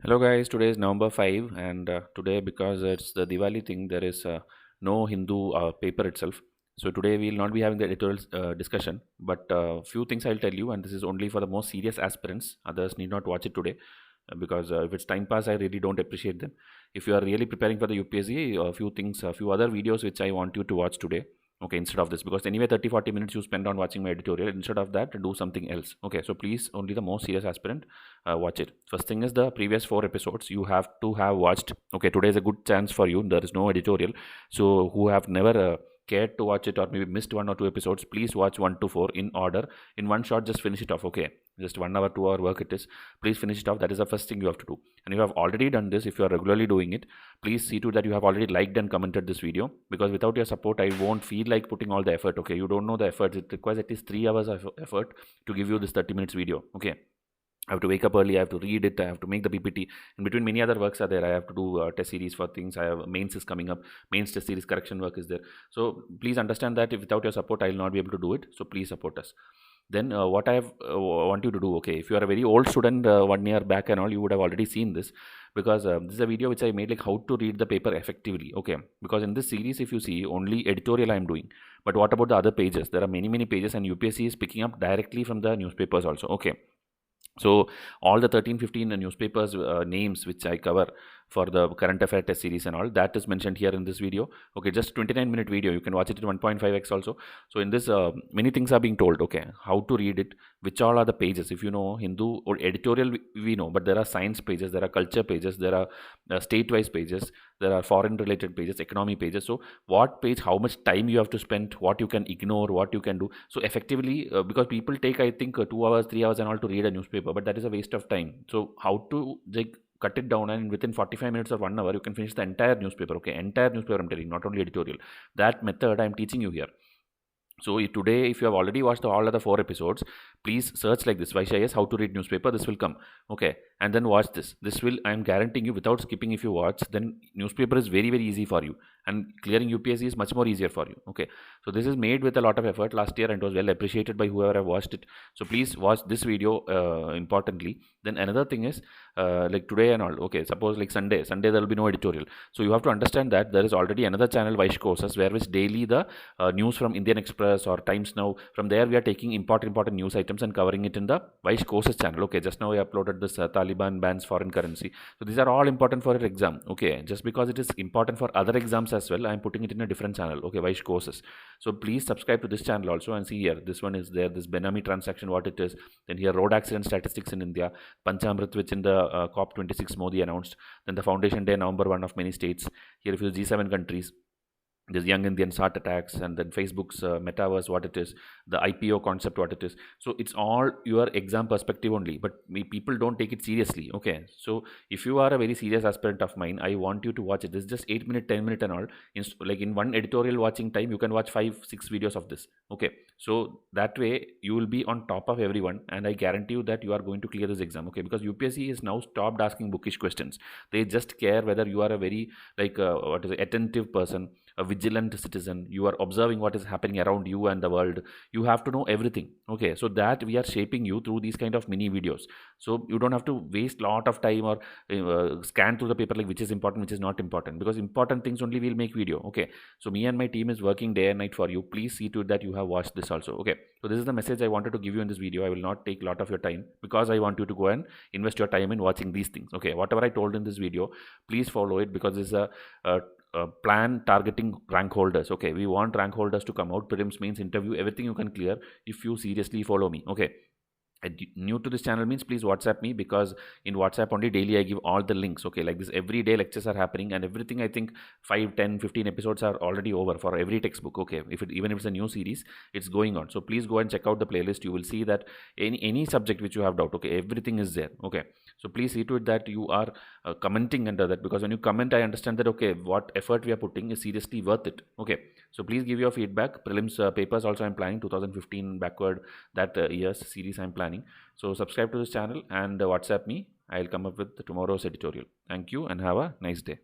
Hello guys, today is November 5 and today because it's the Diwali thing there is no Hindu paper itself. So today we will not be having the editorial discussion but few things I'll tell you, and this is only for the most serious aspirants. Others need not watch it today because if it's time pass I really don't appreciate them. If you are really preparing for the UPSC, a few things, a few other videos which I want you to watch today. Okay, instead of this, because anyway 30-40 minutes you spend on watching my editorial, instead of that do something else. Okay, so please, only the most serious aspirant watch it. First thing is the previous 4 episodes you have to have watched. Okay, today is a good chance for you, there is no editorial. So who have never cared to watch it or maybe missed 1 or 2 episodes, please watch 1 to 4 in order, in one shot, just finish it off. Okay, just 1 hour 2 hour work it is. Please finish it off. That is the first thing you have to do. And you have already done this, if you are regularly doing it, please see to that you have already liked and commented this video, because without your support I won't feel like putting all the effort. Okay, you don't know the effort. It requires at least 3 hours of effort to give you this 30 minutes video. Okay, I have to wake up early, I have to read it, I have to make the PPT. In between, many other works are there. I have to do test series for things. I have mains is coming up, mains test series correction work is there. So please understand that if without your support I will not be able to do it. So please support us. Then what I have want you to do, okay, if you are a very old student, 1 year back and all, you would have already seen this, because this is a video which I made, like how to read the paper effectively. Okay, because in this series, if you see, only editorial I am doing, but what about the other pages? There are many pages, and UPSC is picking up directly from the newspapers also. Okay, so all the 13-15 newspapers names which I cover for the current affair test series and all, that is mentioned here in this video. Okay, just 29-minute video, you can watch it in 1.5x also. So in this many things are being told. Okay, how to read it, which all are the pages. If you know Hindu or editorial, we know, but there are science pages, there are culture pages, there are state-wise pages, there are foreign related pages, economy pages. So what page, how much time you have to spend, what you can ignore, what you can do. So effectively, because people take, I think, 2 hours 3 hours and all to read a newspaper, but that is a waste of time. So how to, like, cut it down, and within 45 minutes or 1 hour you can finish the entire newspaper. Okay, entire newspaper I'm telling, not only editorial. That method I'm teaching you here. So today, if you have already watched all other 4 episodes, please search like this, Vaishya how to read newspaper, this will come. Okay, and then watch this will, I am guaranteeing you, without skipping, if you watch, then newspaper is very easy for you, and clearing UPSC is much more easier for you. Okay, so this is made with a lot of effort last year and it was well appreciated by whoever have watched it. So please watch this video importantly. Then another thing is, like today and all, okay, suppose like Sunday there will be no editorial. So you have to understand that there is already another channel, Vaish Courses, where which daily the news from Indian Express or Times Now, from there we are taking important news items and covering it in the Vaish Courses channel. Okay, just now I uploaded this Taliban bans foreign currency. So these are all important for your exam. Okay, just because it is important for other exams as well, I am putting it in a different channel. Okay, Vaish Courses. So please subscribe to this channel also and see here. This one is there, this Benami transaction, what it is. Then here, road accident statistics in India, Panchamrit, which in the COP26 Modi announced. Then the Foundation Day, November 1 of many states. Here, if you G7 countries, this young Indians heart attacks, and then Facebook's metaverse, what it is, the IPO concept, what it is. So it's all your exam perspective only, but people don't take it seriously. Okay, so if you are a very serious aspirant of mine, I want you to watch it. This is just 8 minute 10 minute and all. Like in one editorial watching time, you can watch 5-6 videos of this. Okay, so that way you will be on top of everyone, and I guarantee you that you are going to clear this exam. Okay, because UPSC is now stopped asking bookish questions. They just care whether you are a very, like, what is it, attentive person, a vigilant citizen. You are observing what is happening around you and the world. You have to know everything. Okay, so that we are shaping you through these kind of mini videos, so you don't have to waste lot of time or scan through the paper, like which is important, which is not important, because important things only will make video. Okay, so me and my team is working day and night for you. Please see to it that you have watched this also. Okay, so this is the message I wanted to give you in this video. I will not take a lot of your time, because I want you to go and invest your time in watching these things. Okay, whatever I told in this video, please follow it, because this is a plan targeting rank holders. Okay, we want rank holders to come out, prelims, mains, interview, everything you can clear if you seriously follow me. Okay, and new to this channel means please WhatsApp me, because in WhatsApp only daily I give all the links. Okay, like this, every day lectures are happening, and everything, I think 5, 10, 15 episodes are already over for every textbook. Okay, even if it's a new series, it's going on. So please go and check out the playlist. You will see that any subject which you have doubt, okay, everything is there. Okay, so please see to it that you are commenting under that, because when you comment, I understand that, okay, what effort we are putting is seriously worth it. Okay, so please give your feedback. Prelims papers also I'm planning 2015 backward, that year's series I'm planning. So subscribe to this channel and WhatsApp me. I'll come up with tomorrow's editorial. Thank you and have a nice day.